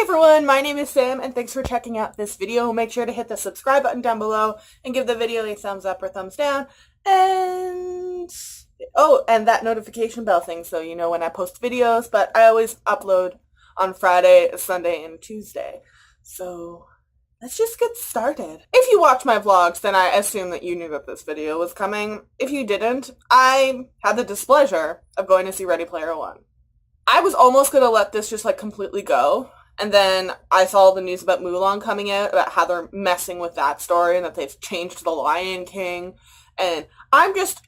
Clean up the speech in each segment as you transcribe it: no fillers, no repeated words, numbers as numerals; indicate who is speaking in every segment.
Speaker 1: Hey everyone, my name is Sam and thanks for checking out this video. Make sure to hit the subscribe button down below and give the video a thumbs up or thumbs down. And and that notification bell thing so you know when I post videos, but I always upload on Friday, Sunday, and Tuesday. So let's just get started. If you watch my vlogs, then I assume that you knew that this video was coming. If you didn't, I had the displeasure of going to see Ready Player One. I was almost going to let this just completely go. And then I saw the news about Mulan coming out, about how they're messing with that story and that they've changed the Lion King. And I'm just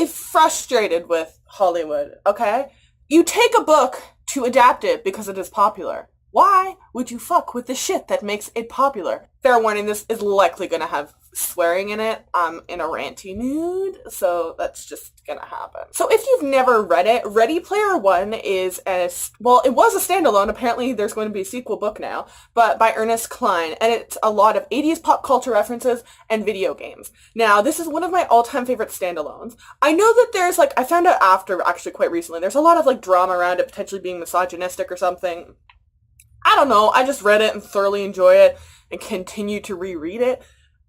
Speaker 1: frustrated with Hollywood, okay? You take a book to adapt it because it is popular. Why would you fuck with the shit that makes it popular? Fair warning, this is likely going to have swearing in it. I'm in a ranty mood, so that's just going to happen. So if you've never read it, Ready Player One is it was a standalone. Apparently there's going to be a sequel book now, but by Ernest Cline, and it's a lot of 80s pop culture references and video games. Now, this is one of my all-time favorite standalones. I know that there's I found out after, actually quite recently, there's a lot of drama around it potentially being misogynistic or something. I don't know, I just read it and thoroughly enjoy it and continue to reread it.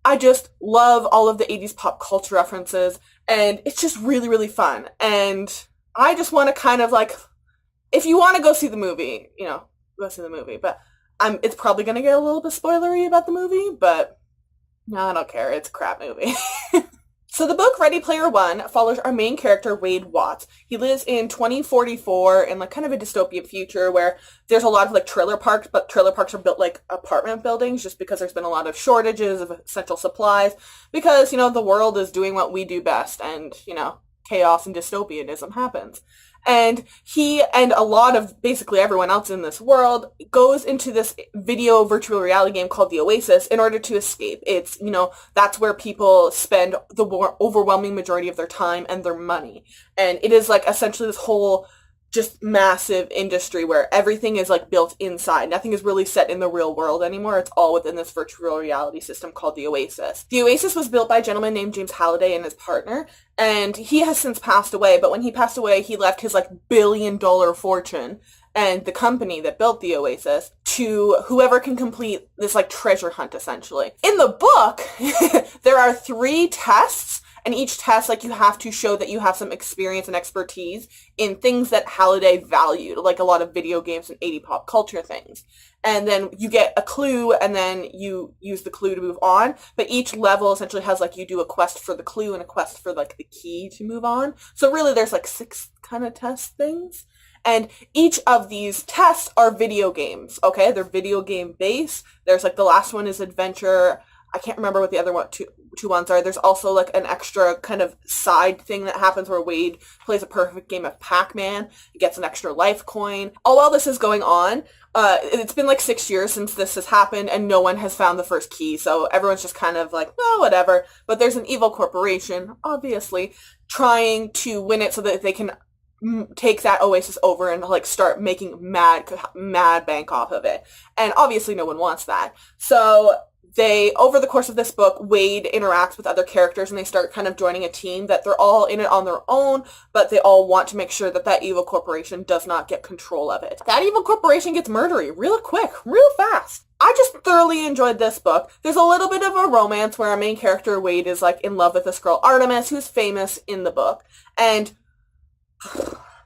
Speaker 1: I just love all of the 80s pop culture references, and it's just really, really fun. And I just want to if you want to go see the movie, go see the movie. But it's probably going to get a little bit spoilery about the movie, but no, I don't care. It's a crap movie. So the book Ready Player One follows our main character, Wade Watts. He lives in 2044 in kind of a dystopian future where there's a lot of trailer parks, but trailer parks are built like apartment buildings just because there's been a lot of shortages of essential supplies because, the world is doing what we do best and, chaos and dystopianism happens. And he and a lot of basically everyone else in this world goes into this video virtual reality game called The Oasis in order to escape. It's, that's where people spend the overwhelming majority of their time and their money. And it is essentially this whole just massive industry where everything is built inside. Nothing is really set in the real world anymore. It's all within this virtual reality system called The Oasis. The Oasis was built by a gentleman named James Halliday and his partner, and he has since passed away, but when he passed away, he left his billion-dollar fortune and the company that built the Oasis to whoever can complete this treasure hunt, essentially. In the book, there are 3 tests. And each test, you have to show that you have some experience and expertise in things that Halliday valued, like a lot of video games and 80 pop culture things. And then you get a clue, and then you use the clue to move on. But each level essentially has, you do a quest for the clue and a quest for, the key to move on. So really there's, 6 kind of test things. And each of these tests are video games, okay? They're video game based. There's, the last one is adventure. I can't remember what the other two ones are. There's also an extra kind of side thing that happens where Wade plays a perfect game of Pac-Man. He gets an extra life coin. All while this is going on, it's been 6 years since this has happened and no one has found the first key. So everyone's just kind of well, whatever. But there's an evil corporation, obviously, trying to win it so that they can take that Oasis over and start making mad bank off of it. And obviously no one wants that. So over the course of this book, Wade interacts with other characters and they start kind of joining a team that they're all in it on their own, but they all want to make sure that that evil corporation does not get control of it. That evil corporation gets murdery real quick, real fast. I just thoroughly enjoyed this book. There's a little bit of a romance where our main character, Wade, is in love with this girl, Artemis, who's famous in the book. And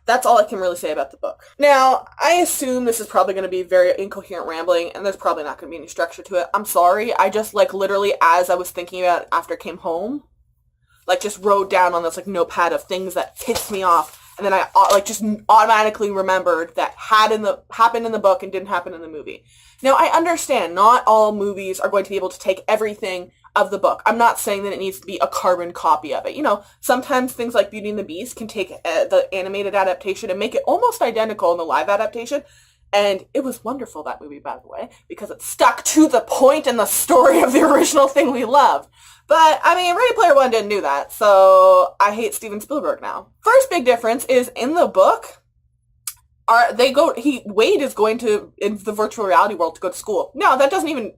Speaker 1: that's all I can really say about the book. Now, I assume this is probably going to be very incoherent rambling, and there's probably not going to be any structure to it. I'm sorry. I just, literally, as I was thinking about it after I came home, just wrote down on this, notepad of things that pissed me off, and then I, just automatically remembered that happened in the book and didn't happen in the movie. Now, I understand not all movies are going to be able to take everything of the book. I'm not saying that it needs to be a carbon copy of it. Sometimes things like Beauty and the Beast can take the animated adaptation and make it almost identical in the live adaptation. And it was wonderful, that movie, by the way, because it stuck to the point and the story of the original thing we loved. But, Ready Player One didn't do that, so I hate Steven Spielberg now. First big difference is in the book, Wade is going to, in the virtual reality world, to go to school. No, that doesn't even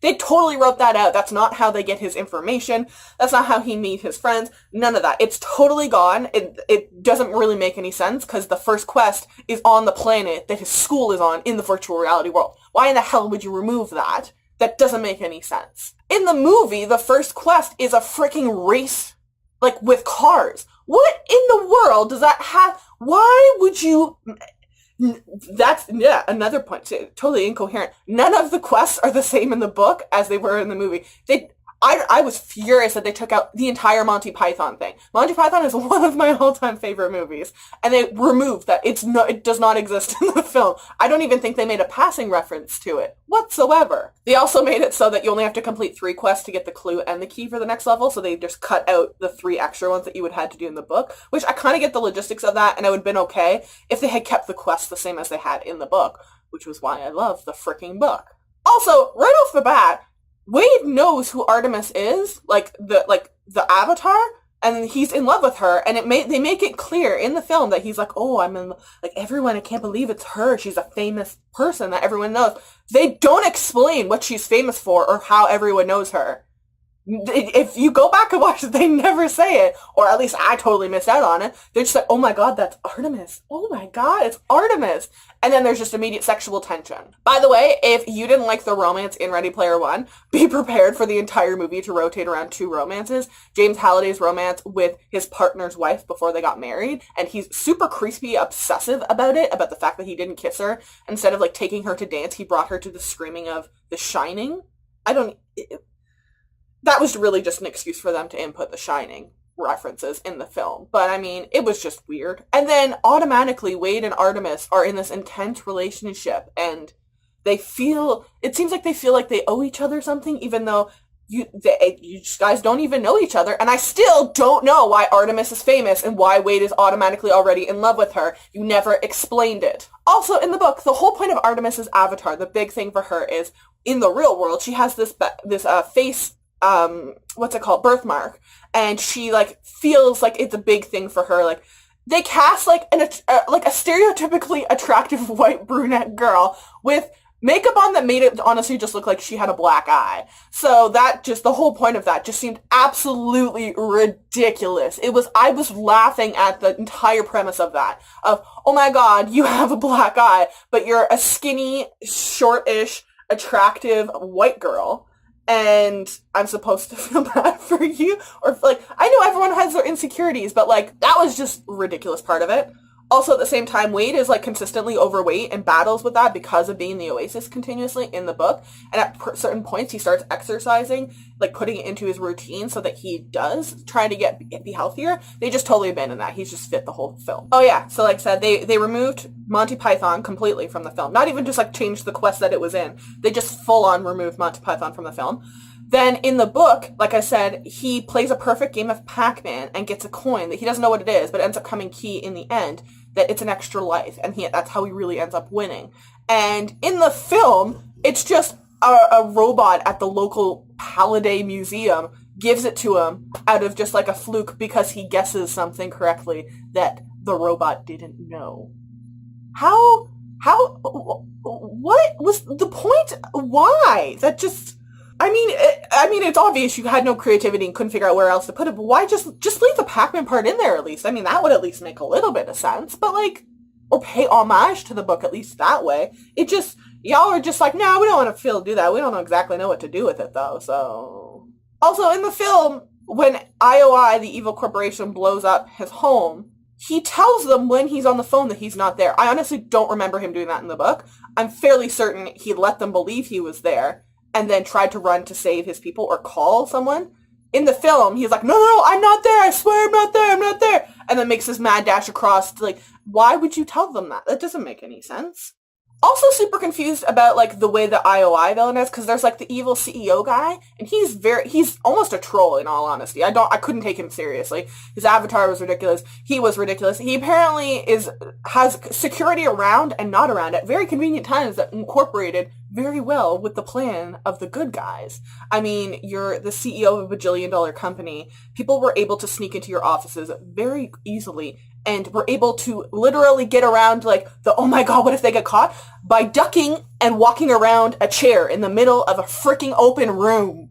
Speaker 1: They totally wrote that out. That's not how they get his information. That's not how he meet his friends. None of that. It's totally gone. It doesn't really make any sense because the first quest is on the planet that his school is on in the virtual reality world. Why in the hell would you remove that? That doesn't make any sense. In the movie, the first quest is a freaking race, like, with cars. What in the world does that have? Why would you... That's, yeah, another point. Totally incoherent. None of the quests are the same in the book as they were in the movie. I was furious that they took out the entire Monty Python thing. Monty Python is one of my all-time favorite movies, and they removed that. It does not exist in the film. I don't even think they made a passing reference to it whatsoever. They also made it so that you only have to complete 3 quests to get the clue and the key for the next level, so they just cut out the 3 extra ones that you would have had to do in the book, which I kind of get the logistics of that, and I would have been okay if they had kept the quests the same as they had in the book, which was why I love the freaking book. Also, right off the bat, Wade knows who Artemis is, like the Avatar, and he's in love with her, and they make it clear in the film that he's like, oh, I'm in, like, everyone, I can't believe it's her, she's a famous person that everyone knows. They don't explain what she's famous for or how everyone knows her. If you go back and watch it, they never say it, or at least I totally missed out on it. They're just like, oh my god, that's Artemis. Oh my god, it's Artemis. And then there's just immediate sexual tension. By the way, if you didn't like the romance in Ready Player One, be prepared for the entire movie to rotate around 2 romances. James Halliday's romance with his partner's wife before they got married, and he's super creepy, obsessive about it, about the fact that he didn't kiss her. Instead of, like, taking her to dance, he brought her to the screaming of The Shining. That was really just an excuse for them to input The Shining references in the film. But, I mean, it was just weird. And then, automatically, Wade and Artemis are in this intense relationship, and it seems like they feel like they owe each other something, even though you guys don't even know each other. And I still don't know why Artemis is famous and why Wade is automatically already in love with her. You never explained it. Also, in the book, the whole point of Artemis's avatar, the big thing for her is, in the real world, she has this face... what's it called? Birthmark. And she, like, feels like it's a big thing for her. Like, they cast, like, a stereotypically attractive white brunette girl with makeup on that made it honestly just look like she had a black eye. So the whole point of that just seemed absolutely ridiculous. I was laughing at the entire premise of that. Of, oh my god, you have a black eye, but you're a skinny, shortish, attractive white girl. And I'm supposed to feel bad for you? Or, like, I know everyone has their insecurities, but, like, that was just a ridiculous part of it. Also, at the same time, Wade is, like, consistently overweight and battles with that because of being the Oasis continuously in the book. And at certain points, he starts exercising, like, putting it into his routine so that he does try to be healthier. They just totally abandoned that. He's just fit the whole film. Oh, yeah. So, like I said, they removed Monty Python completely from the film. Not even just, like, changed the quest that it was in. They just full-on removed Monty Python from the film. Then in the book, like I said, he plays a perfect game of Pac-Man and gets a coin that he doesn't know what it is, but ends up coming key in the end, that it's an extra life, and that's how he really ends up winning. And in the film, it's just a robot at the local Halliday Museum gives it to him out of just like a fluke because he guesses something correctly that the robot didn't know. What was the point? Why? That just... I mean, it's obvious you had no creativity and couldn't figure out where else to put it, but why just leave the Pac-Man part in there at least? I mean, that would at least make a little bit of sense, but, like, or pay homage to the book at least that way. It just, y'all are just like, no, we don't want to do that. We don't exactly know what to do with it, though, so... Also, in the film, when IOI, the evil corporation, blows up his home, he tells them when he's on the phone that he's not there. I honestly don't remember him doing that in the book. I'm fairly certain he let them believe he was there, and then tried to run to save his people or call someone. In the film, he's like, no, I'm not there, I swear I'm not there, and then makes this mad dash across, like, why would you tell them that? That doesn't make any sense. Also super confused about, like, the way the IOI villain is, because there's, like, the evil CEO guy, and he's almost a troll, in all honesty. I couldn't take him seriously. His avatar was ridiculous. He was ridiculous. He apparently has security around and not around at very convenient times that incorporated very well with the plan of the good guys. I mean, you're the CEO of a bajillion-dollar company. People were able to sneak into your offices very easily and were able to literally get around like the, oh my god, what if they get caught? By ducking and walking around a chair in the middle of a freaking open room.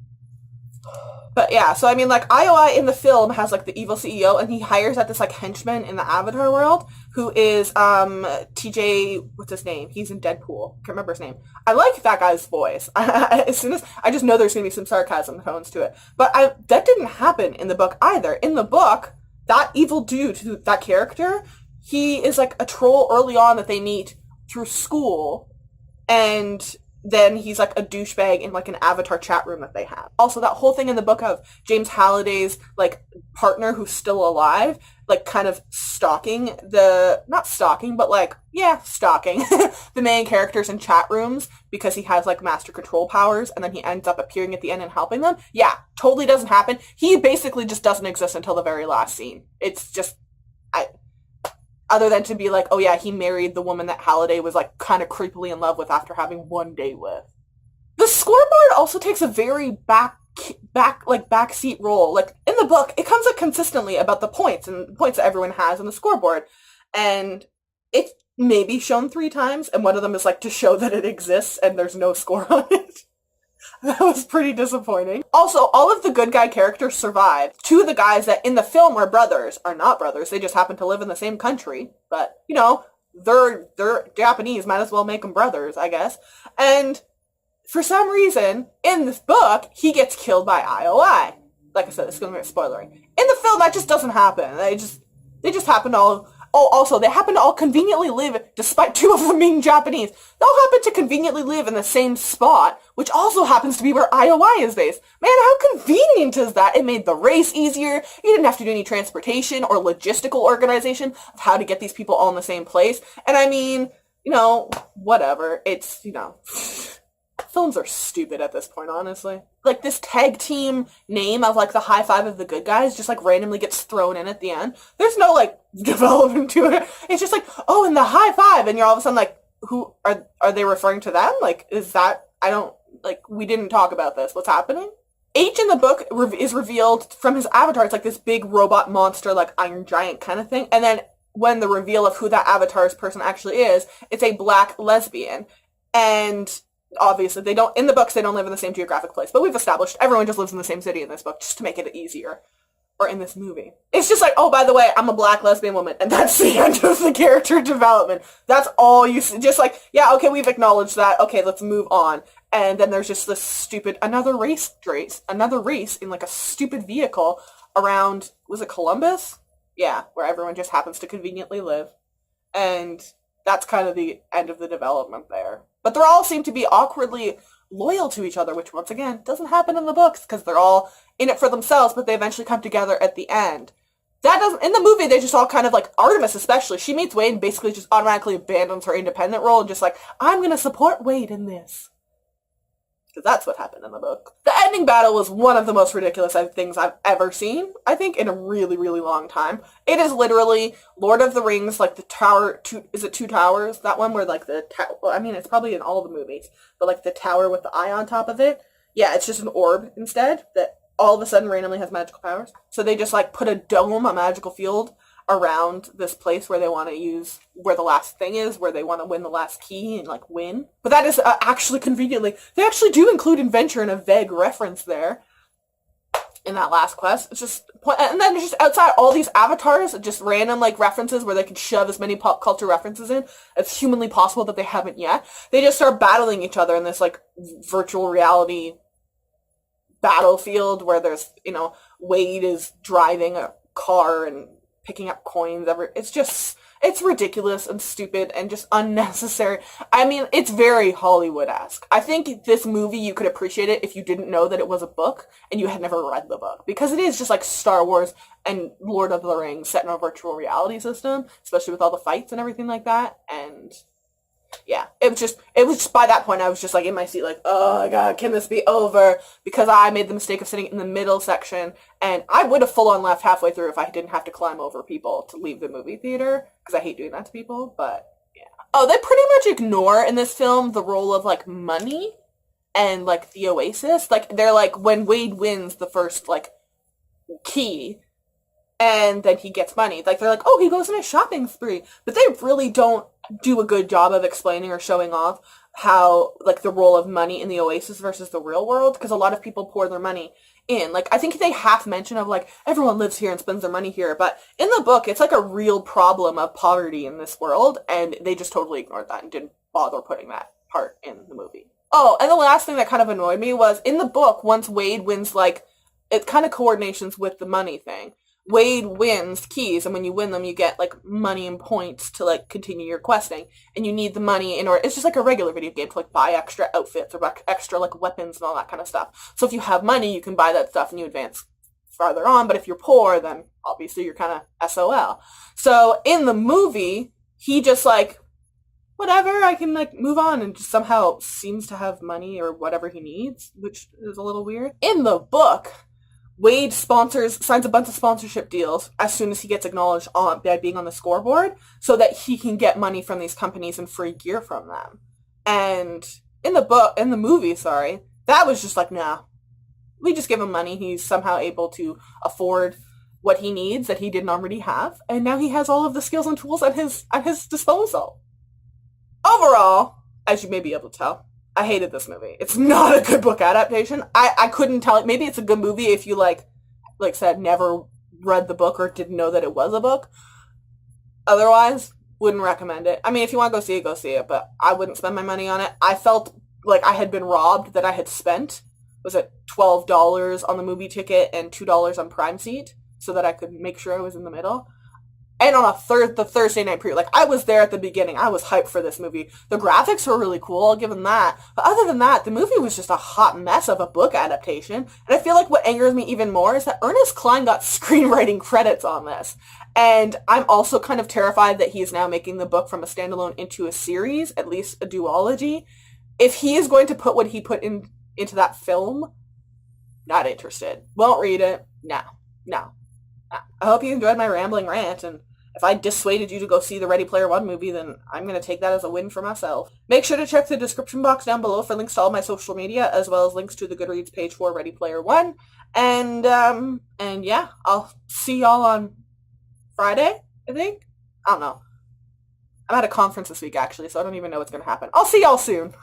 Speaker 1: But yeah, so I mean, like, IOI in the film has, like, the evil CEO, and he hires at this, like, henchman in the Avatar world, who is, TJ, what's his name? He's in Deadpool. Can't remember his name. I like that guy's voice. As soon as, I just know there's gonna be some sarcasm tones to it. But that didn't happen in the book either. In the book, that evil dude, that character, he is, like, a troll early on that they meet through school, and then he's like a douchebag in like an Avatar chat room that they have. Also, that whole thing in the book of James Halliday's like partner who's still alive, like kind of stalking not stalking, but like, yeah, stalking the main characters in chat rooms because he has like master control powers, and then he ends up appearing at the end and helping them. Yeah, totally doesn't happen. He basically just doesn't exist until the very last scene. It's just, other than to be like, oh yeah, he married the woman that Halliday was like kind of creepily in love with after having one date with. The scoreboard also takes a very backseat role. Like in the book, it comes up consistently about the points that everyone has on the scoreboard. And it's maybe shown 3 times, and one of them is like to show that it exists and there's no score on it. That was pretty disappointing. Also, all of the good guy characters survived. 2 of the guys that in the film were brothers are not brothers. They just happen to live in the same country. But, you know, they're Japanese. Might as well make them brothers, I guess. And for some reason, in this book, he gets killed by IOI. Like I said, it's going to be spoilery. In the film, that just doesn't happen. They just happen to all... Oh, also, they happen to all conveniently live, despite 2 of them being Japanese, they all happen to conveniently live in the same spot, which also happens to be where IOI is based. Man, how convenient is that? It made the race easier. You didn't have to do any transportation or logistical organization of how to get these people all in the same place. And I mean, you know, whatever. It's, you know... Films are stupid at this point, honestly. Like, this tag team name of, like, the high five of the good guys just, like, randomly gets thrown in at the end. There's no, like, development to it. It's just like, oh, and the high five, and you're all of a sudden like, who, are they referring to them? Like, is that, we didn't talk about this. What's happening? H in the book is revealed from his avatar. It's like this big robot monster, like, Iron Giant kind of thing. And then when the reveal of who that avatar's person actually is, it's a black lesbian. And... obviously, they don't, in the books, they don't live in the same geographic place, but we've established everyone just lives in the same city in this book, just to make it easier. Or in this movie. It's just like, oh, by the way, I'm a black lesbian woman, and that's the end of the character development. That's all you see. Just like, yeah, okay, we've acknowledged that, okay, let's move on. And then there's just this stupid, another race in like a stupid vehicle around, was it Columbus? Yeah, where everyone just happens to conveniently live. And that's kind of the end of the development there. But they all seem to be awkwardly loyal to each other, which, once again, doesn't happen in the books, because they're all in it for themselves, but they eventually come together at the end. That doesn't... in the movie, they just all kind of, like, Artemis especially, she meets Wade and basically just automatically abandons her independent role and just like, I'm gonna support Wade in this. Because that's what happened in the book. The ending battle was one of the most ridiculous things I've ever seen, I think, in a really, really long time. It is literally Lord of the Rings, like the tower, is it 2 towers? That one where like well, I mean, it's probably in all the movies, but like the tower with the eye on top of it. Yeah, it's just an orb instead that all of a sudden randomly has magical powers. So they just like put a dome, a magical field, around this place where they want to use, where the last thing is, where they want to win the last key and, like, win. But that is actually conveniently, they actually do include adventure in a vague reference there in that last quest. It's just, and then just outside all these avatars, just random, like, references where they can shove as many pop culture references in as humanly possible that they haven't yet. They just start battling each other in this, like, virtual reality battlefield where there's, you know, Wade is driving a car and picking up coins. It's ridiculous and stupid and just unnecessary. I mean, it's very Hollywood-esque. I think this movie, you could appreciate it if you didn't know that it was a book and you had never read the book. Because it is just like Star Wars and Lord of the Rings set in a virtual reality system, especially with all the fights and everything like that. And yeah, it was just by that point I was just like in my seat like, oh my god, can this be over? Because I made the mistake of sitting in the middle section, and I would have full on left halfway through if I didn't have to climb over people to leave the movie theater, because I hate doing that to people, but yeah. Oh, they pretty much ignore in this film the role of like money and like the Oasis. Like, they're like, when Wade wins the first like key, and then he gets money. Like, they're like, oh, he goes on a shopping spree. But they really don't do a good job of explaining or showing off how, like, the role of money in the Oasis versus the real world, because a lot of people pour their money in. Like, I think they half mention of, like, everyone lives here and spends their money here, but in the book, it's like a real problem of poverty in this world, and they just totally ignored that and didn't bother putting that part in the movie. Oh, and the last thing that kind of annoyed me was, in the book, once Wade wins, like, it kind of coordinations with the money thing. Wade wins keys, and when you win them, you get, like, money and points to, like, continue your questing. And you need the money in order, it's just like a regular video game to, like, buy extra outfits or extra, like, weapons and all that kind of stuff. So if you have money, you can buy that stuff and you advance farther on, but if you're poor, then obviously you're kind of SOL. So in the movie, he just, like, whatever, I can, like, move on, and just somehow seems to have money or whatever he needs, which is a little weird. In the book, Wade signs a bunch of sponsorship deals as soon as he gets acknowledged by being on the scoreboard, so that he can get money from these companies and free gear from them. And in the movie, that was just like, nah. We just give him money. He's somehow able to afford what he needs that he didn't already have, and now he has all of the skills and tools at his disposal. Overall, as you may be able to tell, I hated this movie. It's not a good book adaptation. I couldn't tell it. Maybe it's a good movie if you, like said, never read the book or didn't know that it was a book. Otherwise, wouldn't recommend it. I mean, if you want to go see it, but I wouldn't spend my money on it. I felt like I had been robbed, that I had spent, was it $12 on the movie ticket and $2 on Prime Seat, so that I could make sure I was in the middle. And on the Thursday night preview, like, I was there at the beginning. I was hyped for this movie. The graphics were really cool, I'll give them that. But other than that, the movie was just a hot mess of a book adaptation. And I feel like what angers me even more is that Ernest Cline got screenwriting credits on this. And I'm also kind of terrified that he is now making the book from a standalone into a series, at least a duology. If he is going to put what he put into that film, not interested. Won't read it. No. I hope you enjoyed my rambling rant, and if I dissuaded you to go see the Ready Player One movie, then I'm going to take that as a win for myself. Make sure to check the description box down below for links to all my social media, as well as links to the Goodreads page for Ready Player One. And yeah, I'll see y'all on Friday, I think? I don't know. I'm at a conference this week, actually, so I don't even know what's going to happen. I'll see y'all soon.